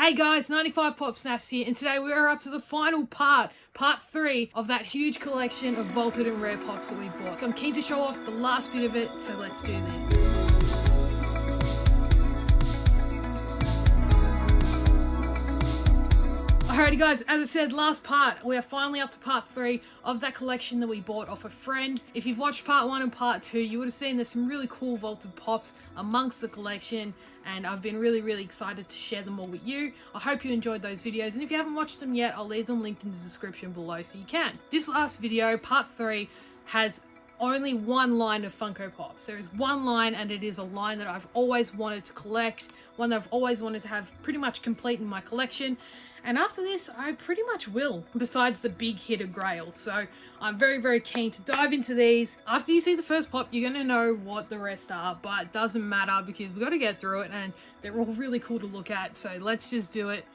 Hey guys, 95 Pop Snaps here, and today we are up to the final part 3 of that huge collection of vaulted and rare pops that we bought. So I'm keen to show off the last bit of it, so let's do this. Alrighty guys, as I said, last part, we are finally up to part 3 of that collection that we bought off a friend. If you've watched part 1 and part 2, you would have seen there's some really cool vaulted pops amongst the collection, and I've been really excited to share them all with you. I hope you enjoyed those videos, and if you haven't watched them yet, I'll leave them linked in the description below so you can. This last video, part 3, has only one line of Funko Pops. There is one line, and it is a line that I've always wanted to collect, one that I've always wanted to have pretty much complete in my collection. And after this, I pretty much will, besides the big hitter grails. So I'm very keen to dive into these. After you see the first pop, you're going to know what the rest are, but it doesn't matter because we've got to get through it and they're all really cool to look at. So let's just do it.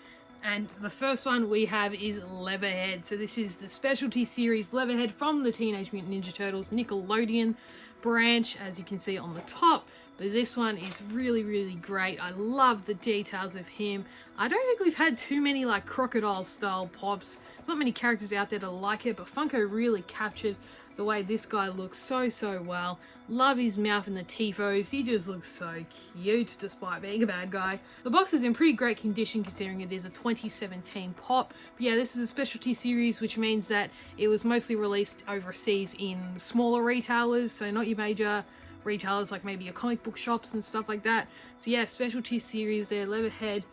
And the first one we have is Leatherhead. So this is the specialty series Leatherhead from the Teenage Mutant Ninja Turtles Nickelodeon branch, as you can see on the top. But this one is really great. I love the details of him. I don't think we've had too many like crocodile style pops. There's not many characters out there that like it, but Funko really captured the way this guy looks so well. Love his mouth and the tifos. He just looks so cute despite being a bad guy. The box is in pretty great condition considering it is a 2017 pop. But yeah, this is a specialty series, which means that it was mostly released overseas in smaller retailers, so not your major retailers like maybe your comic book shops and stuff like that. So yeah, specialty series there, Leatherhead.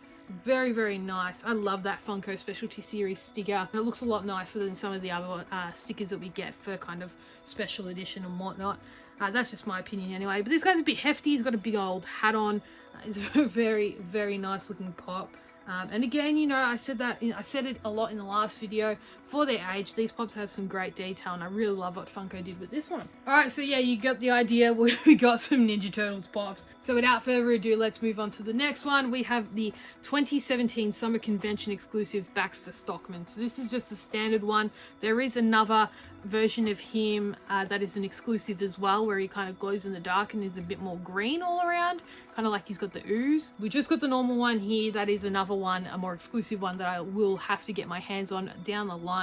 Very nice. I love that Funko specialty series sticker. It looks a lot nicer than some of the other stickers that we get for kind of special edition and whatnot. That's just my opinion anyway. But this guy's a bit hefty. He's got a big old hat on. It's a very nice looking pop. And again, you know, I said it a lot in the last video. For their age, these pops have some great detail, and I really love what Funko did with this one. Alright, so yeah, you got the idea. We got some Ninja Turtles pops. So without further ado, let's move on to the next one. We have the 2017 Summer Convention exclusive BAXTER Stockman. So this is just a standard one. There is another version of him that is an exclusive as well, where he kind of glows in the dark and is a bit more green all around, kind of like he's got the ooze. We just got the normal one here. That is another one, a more exclusive one that I will have to get my hands on down the line.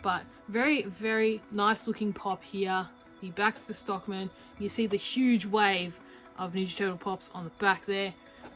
But very nice looking pop here, the BAXTER Stockman. You see the huge wave of Ninja Turtle pops on the back there.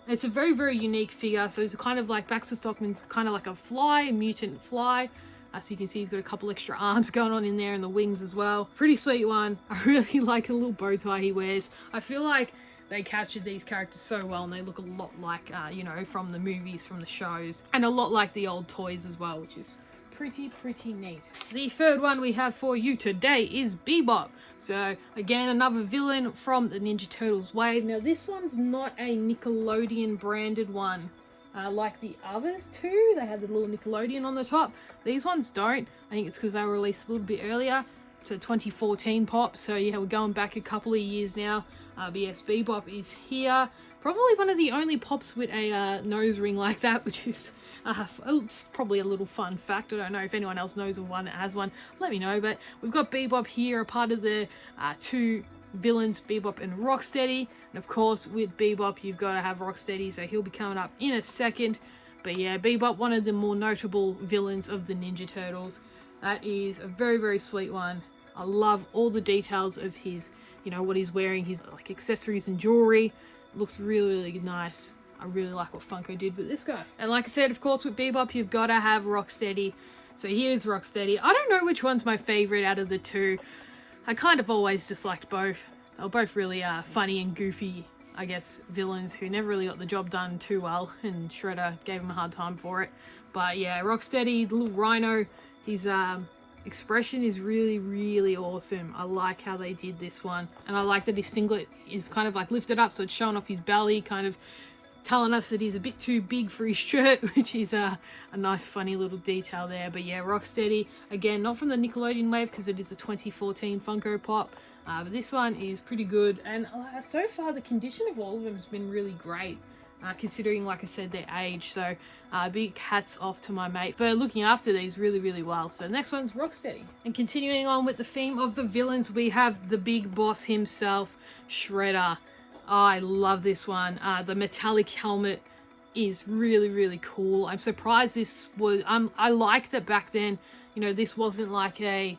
It's a very unique figure. So it's kind of like BAXTER Stockman's kind of like a fly, a mutant fly. As you can see, he's got a couple extra arms going on in there and the wings as well. Pretty sweet one. I really like the little bow tie he wears. I feel like they captured these characters so well, and they look a lot like, you know, from the movies, from the shows, and a lot like the old toys as well, which is pretty neat. The third one we have for you today is BEBOP. So again, another villain from the Ninja Turtles wave. Now this one's not a Nickelodeon branded one. Like the others two, they have the little Nickelodeon on the top. These ones don't. I think it's because they were released a little bit earlier. It's a 2014 pop, so yeah, we're going back a couple of years now. But yes, BEBOP is here. Probably one of the only pops with a nose ring like that, which is probably a little fun fact. I don't know if anyone else knows of one that has one. Let me know. But we've got BEBOP here, a part of the two villains, BEBOP and ROCKSTEADY. And of course, with BEBOP, you've got to have ROCKSTEADY, so he'll be coming up in a second. But yeah, BEBOP, one of the more notable villains of the Ninja Turtles. That is a very sweet one. I love all the details of his, you know, what he's wearing, his like accessories and jewelry. Looks really nice. I really like what Funko did with this guy. And like I said, of course, with BEBOP, you've got to have ROCKSTEADY. So here's ROCKSTEADY. I don't know which one's my favorite out of the two. I kind of always disliked both. They were both really funny and goofy, I guess, villains who never really got the job done too well, and Shredder gave him a hard time for it. But yeah, ROCKSTEADY, the little rhino, his expression is really awesome. I like how they did this one, and I like that his singlet is kind of like lifted up, so it's showing off his belly, kind of telling us that he's a bit too big for his shirt, which is a nice funny little detail there. But yeah, ROCKSTEADY, again, not from the Nickelodeon wave because it is a 2014 Funko Pop, but this one is pretty good, and so far the condition of all of them has been really great. Considering, like I said, their age. So big hats off to my mate for looking after these really well. So next one's ROCKSTEADY. And continuing on with the theme of the villains, we have the big boss himself, Shredder. Oh, I love this one. The metallic helmet is really, really cool. I'm surprised this was, I like that back then, you know, this wasn't like a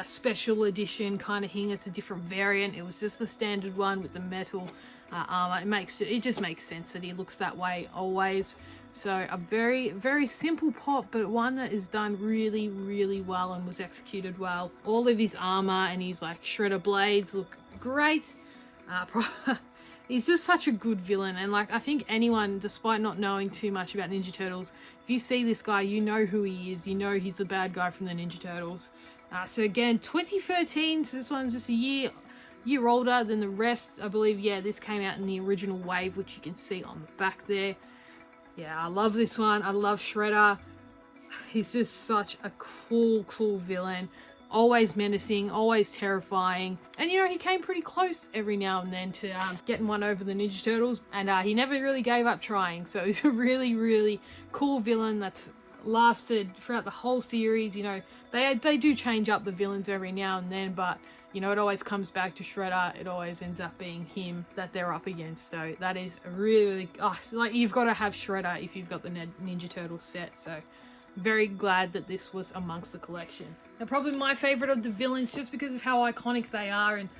special edition kind of thing. It's a different variant. It was just the standard one with the metal armor. It just makes sense that he looks that way always. So a very, very simple pop, but one that is done really, really well and was executed well. All of his armor and his like shredder blades look great. He's just such a good villain, and like I think anyone, despite not knowing too much about Ninja Turtles, if you see this guy, you know who he is. You know he's the bad guy from the Ninja Turtles. So again, 2013. So this one's just a year older than the rest, I believe. Yeah, this came out in the original wave, which you can see on the back there. Yeah, I love this one. I love Shredder. He's just such a cool villain. Always menacing, always terrifying. And you know, he came pretty close every now and then to getting one over the Ninja Turtles. And he never really gave up trying. So he's a really, really cool villain that's lasted throughout the whole series. You know, they do change up the villains every now and then, but you know, it always comes back to Shredder. It always ends up being him that they're up against. So that is a really, like you've got to have Shredder if you've got the Ninja Turtle set. So very glad that this was amongst the collection. Now, probably my favorite of the villains, just because of how iconic they are and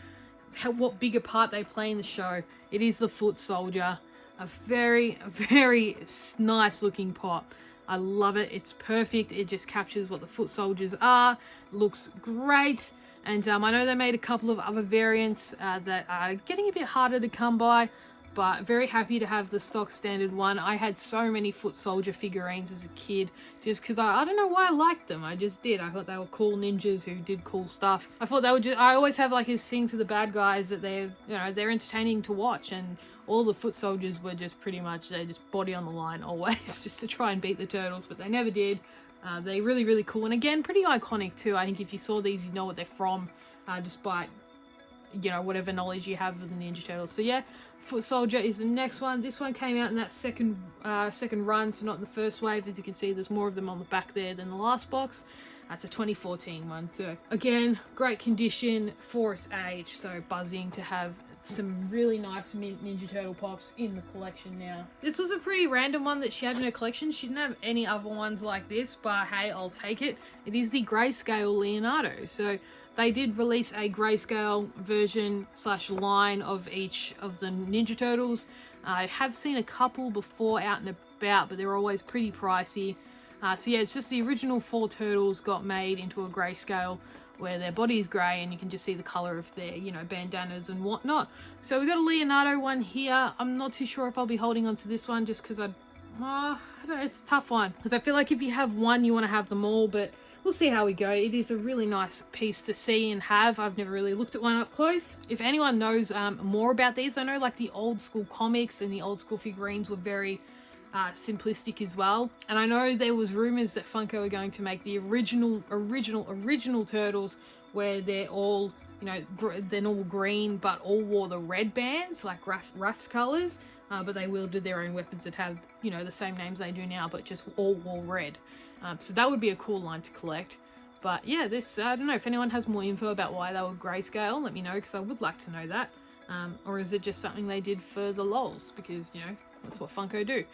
what bigger part they play in the show, it is the Foot Soldier. A very, very nice looking pop. I love it. It's perfect. It just captures what the Foot Soldiers are. Looks great. And I know they made a couple of other variants that are getting a bit harder to come by, but very happy to have the stock standard one. I had so many Foot Soldier figurines as a kid, just because I don't know why I liked them. I just did. I thought they were cool ninjas who did cool stuff. I thought they were just, I always have like this thing for the bad guys that they're, you know, they're entertaining to watch, and all the Foot Soldiers were just pretty much, they just body on the line always, just to try and beat the Turtles, but they never did. They're really, really cool, and again, pretty iconic too. I think if you saw these, you know what they're from, despite, you know, whatever knowledge you have of the Ninja Turtles. So yeah, Foot Soldier is the next one. This one came out in that second run, so not the first wave. As you can see, there's more of them on the back there than the last box. That's a 2014 one. So again, great condition for its age. So buzzing to have some really nice Ninja Turtle pops in the collection now. This was a pretty random one that she had in her collection. She didn't have any other ones like this, but hey, I'll take it. It is the grayscale Leonardo. So they did release a grayscale version / line of each of the Ninja Turtles. I have seen a couple before out and about, but they're always pretty pricey. So yeah, it's just the original 4 turtles got made into a grayscale, where their body is grey and you can just see the colour of their, you know, bandanas and whatnot. So we got a Leonardo one here. I'm not too sure if I'll be holding on to this one, just because I don't know, it's a tough one. Because I feel like if you have one, you want to have them all, but we'll see how we go. It is a really nice piece to see and have. I've never really looked at one up close. If anyone knows more about these, I know like the old school comics and the old school figurines were very simplistic as well. And I know there was rumors that Funko are going to make the original Turtles, where they're all, you know, they're all green, but all wore the red bands, like Raph's colors. But they wielded their own weapons that have, you know, the same names they do now, but just all wore red. So that would be a cool line to collect. But yeah, this, I don't know, if anyone has more info about why they were grayscale, let me know, because I would like to know that. Or is it just something they did for the lols, because, you know, that's what Funko do.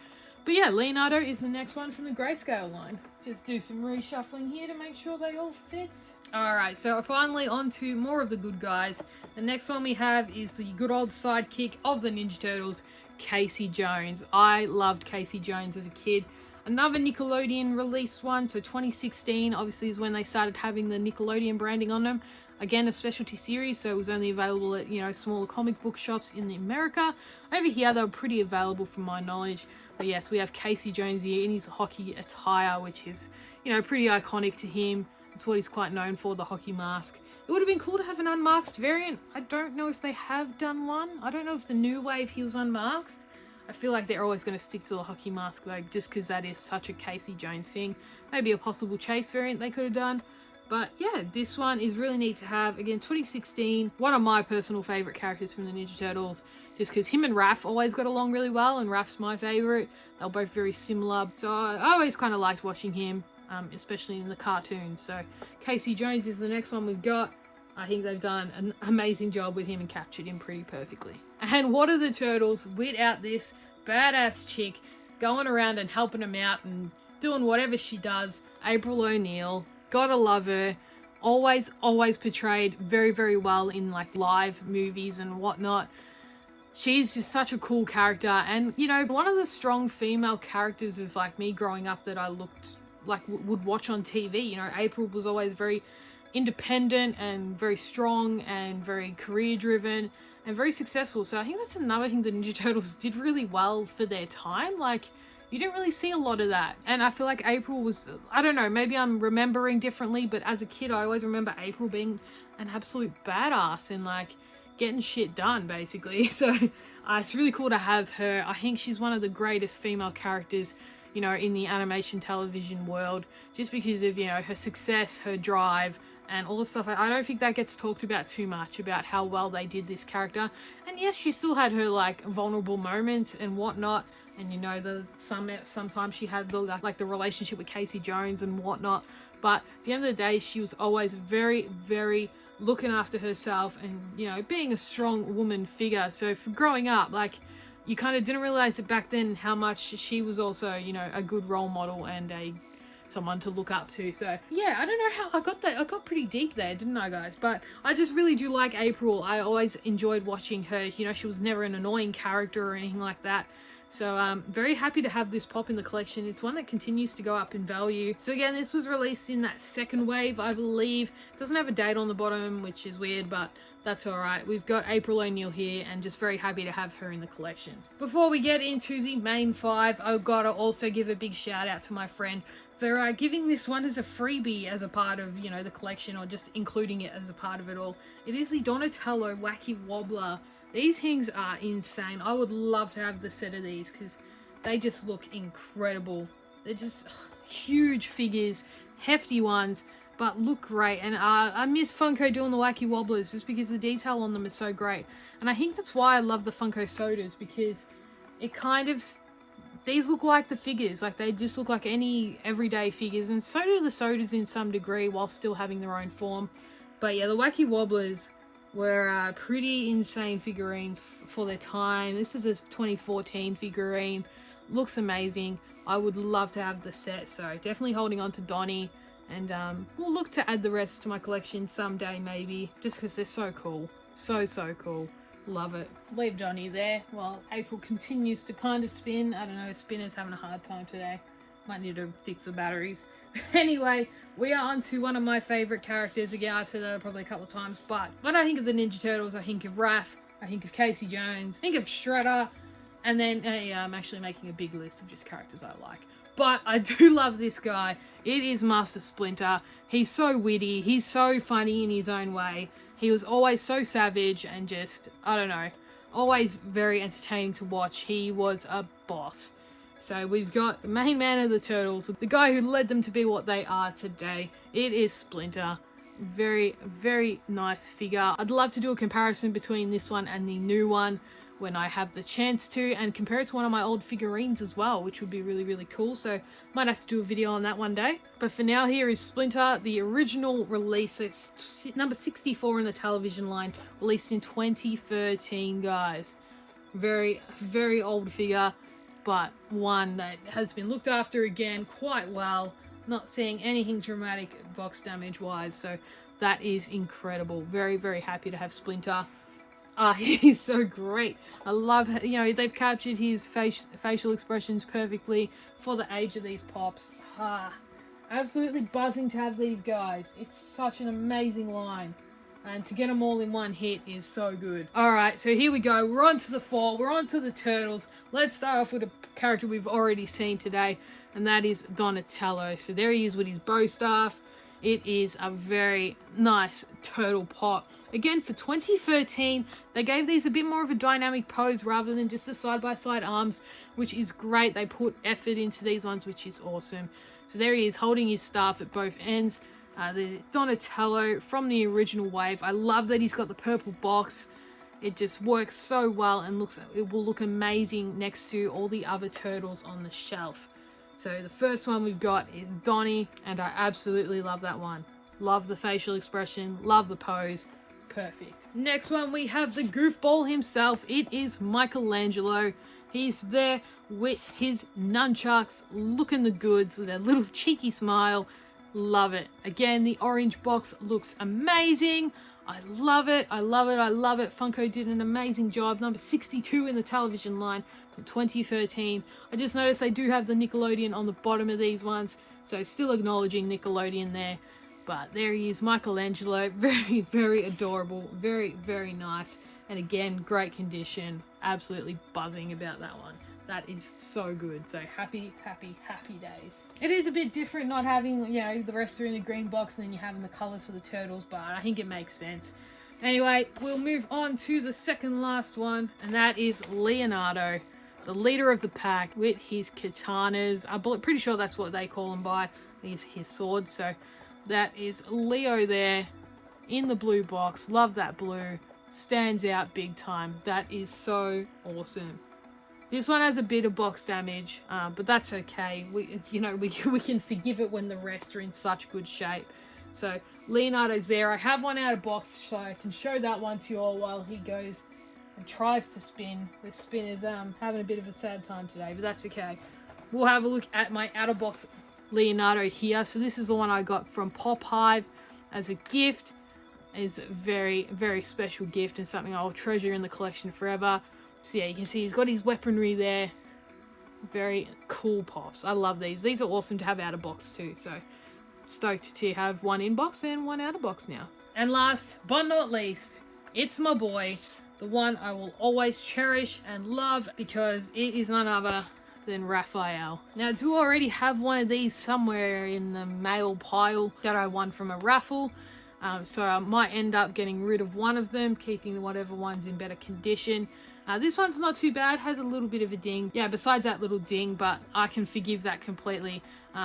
But yeah, Leonardo is the next one from the grayscale line. Just do some reshuffling here to make sure they all fit. Alright, so finally on to more of the good guys. The next one we have is the good old sidekick of the Ninja Turtles, Casey Jones. I loved Casey Jones as a kid. Another Nickelodeon released one, so 2016 obviously is when they started having the Nickelodeon branding on them. Again, a specialty series, so it was only available at, you know, smaller comic book shops in America. Over here, they were pretty available from my knowledge. But yes, we have Casey Jones here in his hockey attire, which is, you know, pretty iconic to him. It's what he's quite known for, the hockey mask. It would have been cool to have an unmasked variant. I don't know if they have done one. I don't know if the new wave he was unmasked. I feel like they're always going to stick to the hockey mask, though, just because that is such a Casey Jones thing. Maybe a possible Chase variant they could have done. But yeah, this one is really neat to have. Again, 2016, one of my personal favourite characters from the Ninja Turtles, just because him and Raph always got along really well, and Raph's my favourite. They're both very similar, so I always kind of liked watching him, especially in the cartoons. So Casey Jones is the next one we've got. I think they've done an amazing job with him and captured him pretty perfectly. And what are the Turtles without this badass chick going around and helping them out and doing whatever she does. April O'Neil, gotta love her. Always portrayed very, very well in like live movies and whatnot. She's just such a cool character, and you know, one of the strong female characters of like me growing up that I looked like would watch on TV. You know, April was always very independent and very strong and very career driven and very successful. So I think that's another thing the Ninja Turtles did really well for their time. Like, you didn't really see a lot of that. And I feel like April was, I don't know, maybe I'm remembering differently, but as a kid I always remember April being an absolute badass and like getting shit done basically. So it's really cool to have her. I think she's one of the greatest female characters, you know, in the animation television world, just because of, you know, her success, her drive, and all the stuff. I don't think that gets talked about too much, about how well they did this character. And yes, she still had her like vulnerable moments and whatnot, and you know, sometimes she had the like the relationship with Casey Jones and whatnot, but at the end of the day she was always very, very looking after herself and, you know, being a strong woman figure. So for growing up, like, you kind of didn't realize it back then how much she was also, you know, a good role model and someone to look up to. So yeah, I don't know how I got that. I got pretty deep there, didn't I, guys? But I just really do like April. I always enjoyed watching her. You know, she was never an annoying character or anything like that. So I'm very happy to have this pop in the collection. It's one that continues to go up in value. So again, this was released in that second wave, I believe. It doesn't have a date on the bottom, which is weird, but that's alright. We've got April O'Neil here, and just very happy to have her in the collection. Before we get into the main five, I've got to also give a big shout out to my friend for giving this one as a freebie as a part of, you know, the collection, or just including it as a part of it all. It is the Donatello Wacky Wobbler. These things are insane. I would love to have the set of these because they just look incredible. They're just huge figures, hefty ones, but look great. And I miss Funko doing the Wacky Wobblers just because the detail on them is so great. And I think that's why I love the Funko sodas, because it kind of, these look like the figures. Like, they just look like any everyday figures, and so do the sodas in some degree while still having their own form. But yeah, the Wacky Wobblers were pretty insane figurines for their time. This is a 2014 figurine. Looks amazing. I would love to have the set, so definitely holding on to Donnie, and we'll look to add the rest to my collection someday maybe, just because they're so cool. So cool. Love it. Leave Donnie there while April continues to kind of spin. I don't know, spinner's having a hard time today. Might need to fix the batteries. Anyway, we are on to one of my favourite characters. Again, I've said that probably a couple of times, but when I think of the Ninja Turtles, I think of Raph, I think of Casey Jones, I think of Shredder, and then I'm actually making a big list of just characters I like. But I do love this guy. It is Master Splinter. He's so witty, he's so funny in his own way. He was always so savage and just, I don't know, always very entertaining to watch. He was a boss. So we've got the main man of the Turtles, the guy who led them to be what they are today. It is Splinter. Very, very nice figure. I'd love to do a comparison between this one and the new one when I have the chance to, and compare it to one of my old figurines as well, which would be really, really cool. So might have to do a video on that one day. But for now, here is Splinter, the original release. So it's number 64 in the television line, released in 2013, guys. Very, very old figure, but one that has been looked after again quite well. Not seeing anything dramatic box damage wise, so that is incredible. Very, very happy to have Splinter. He's so great. I love, you know, they've captured his facial expressions perfectly for the age of these pops. Absolutely buzzing to have these guys. It's such an amazing line. And to get them all in one hit is so good. Alright, so here we go. We're on to the four. We're on to the Turtles. Let's start off with a character we've already seen today, and that is Donatello. So there he is with his bow staff. It is a very nice turtle pop. Again, for 2013, they gave these a bit more of a dynamic pose rather than just the side-by-side arms, which is great. They put effort into these ones, which is awesome. So there he is holding his staff at both ends. The Donatello from the original wave. I love that he's got the purple box. It just works so well and it will look amazing next to all the other turtles on the shelf. So the first one we've got is Donnie, and I absolutely love that one. Love the facial expression, love the pose. Perfect. Next one we have the goofball himself. It is Michelangelo. He's there with his nunchucks, looking the goods with a little cheeky smile. Love it. Again, the orange box looks amazing. I love it. I love it. I love it. Funko did an amazing job. Number 62 in the television line from 2013. I just noticed they do have the Nickelodeon on the bottom of these ones, so still acknowledging Nickelodeon there. But there he is, Michelangelo. Very, very adorable. Very, very nice. And again, great condition. Absolutely buzzing about that one. That is so good. So happy, happy, happy days. It is a bit different not having, you know, the rest are in the green box and then you're having the colours for the turtles, but I think it makes sense. Anyway, we'll move on to the second last one, and that is Leonardo, the leader of the pack with his katanas. I'm pretty sure that's what they call him by, his swords. So that is Leo there in the blue box. Love that blue. Stands out big time. That is so awesome. This one has a bit of box damage, but that's okay. We can forgive it when the rest are in such good shape. So Leonardo's there. I have one out of box, so I can show that one to you all while he goes and tries to spin. This spin is having a bit of a sad time today, but that's okay. We'll have a look at my out of box Leonardo here. So this is the one I got from Pop Hive as a gift. It's a very, very special gift and something I'll treasure in the collection forever. So yeah, you can see he's got his weaponry there. Very cool pops. I love these. These are awesome to have out of box too. So stoked to have one in box and one out of box now. And last but not least, it's my boy, the one I will always cherish and love because it is none other than Raphael. Now I do already have one of these somewhere in the mail pile that I won from a raffle. So I might end up getting rid of one of them, keeping whatever one's in better condition. This one's not too bad, has a little bit of a ding. Yeah, besides that little ding, but I can forgive that completely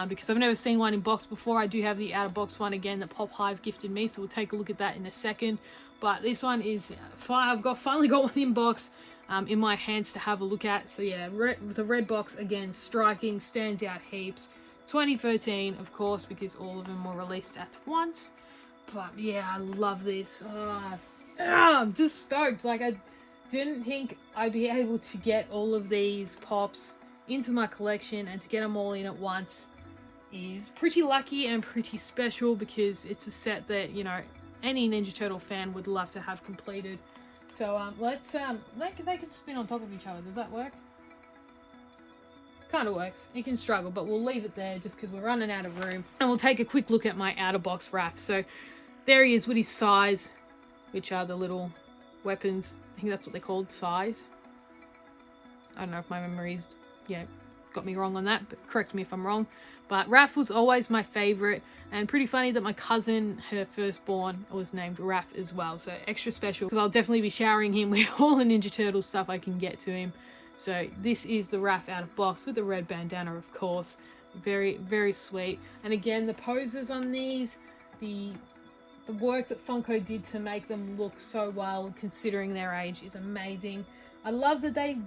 because I've never seen one in box before. I do have the out of box one again that Pop Hive gifted me, so we'll take a look at that in a second. But this one is fine. I've finally got one in box in my hands to have a look at. So yeah, the red box again, striking, stands out heaps. 2013, of course, because all of them were released at once. But yeah, I love this. I'm just stoked. Like, I didn't think I'd be able to get all of these pops into my collection, and to get them all in at once is pretty lucky and pretty special because it's a set that, you know, any Ninja Turtle fan would love to have completed. So let's they can spin on top of each other. Does that work? Kind of works. You can struggle, but we'll leave it there just because we're running out of room. And we'll take a quick look at my out-of-box wrap. So there he is with his size, which are the little weapons. I think that's what they're called, size. I don't know if my memory's, got me wrong on that, but correct me if I'm wrong. But Raph was always my favourite, and pretty funny that my cousin, her firstborn, was named Raph as well. So extra special, because I'll definitely be showering him with all the Ninja Turtle stuff I can get to him. So this is the Raph out of box with the red bandana, of course. Very, very sweet. And again, the poses on these, the work that Funko did to make them look so well, considering their age, is amazing. I love that they,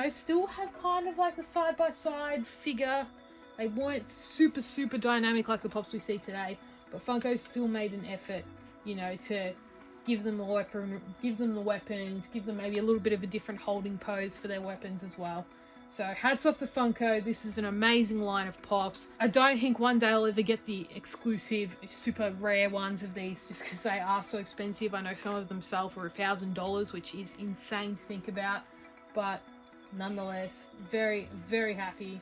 still have kind of like the side-by-side figure. They weren't super, super dynamic like the pops we see today, but Funko still made an effort, to give them the weapons, give them maybe a little bit of a different holding pose for their weapons as well. So hats off to Funko. This is an amazing line of pops. I don't think one day I'll ever get the exclusive, super rare ones of these just because they are so expensive. I know some of them sell for $1,000, which is insane to think about. But nonetheless, very, very happy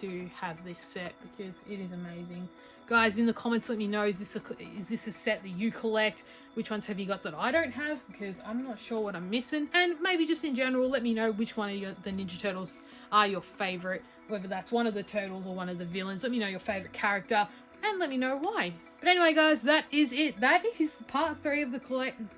to have this set because it is amazing. Guys, in the comments, let me know, is this a set that you collect? Which ones have you got that I don't have? Because I'm not sure what I'm missing. And maybe just in general, let me know which one of the Ninja Turtles are your favourite. Whether that's one of the turtles or one of the villains. Let me know your favourite character and let me know why. But anyway, guys, that is it. That is part 3 of the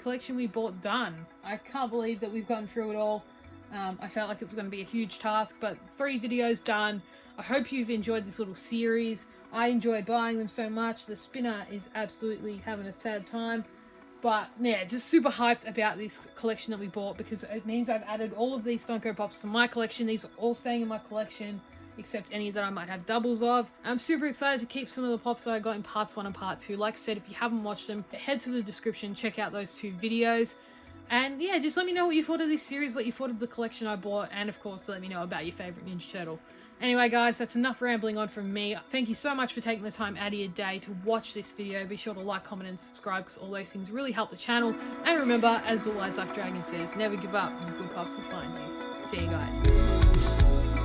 collection we bought done. I can't believe that we've gotten through it all. I felt like it was going to be a huge task, but 3 videos done. I hope you've enjoyed this little series. I enjoyed buying them so much. The spinner is absolutely having a sad time. But yeah, just super hyped about this collection that we bought because it means I've added all of these Funko Pops to my collection. These are all staying in my collection except any that I might have doubles of. I'm super excited to keep some of the pops that I got in parts 1 and part 2. Like I said, if you haven't watched them, head to the description, check out those 2 videos. And yeah, just let me know what you thought of this series, what you thought of the collection I bought, and of course let me know about your favourite Ninja Turtle. Anyway guys, that's enough rambling on from me. Thank you so much for taking the time out of your day to watch this video. Be sure to like, comment and subscribe because all those things really help the channel. And remember, as the wise like dragon says, never give up and good pups will find you. See you guys.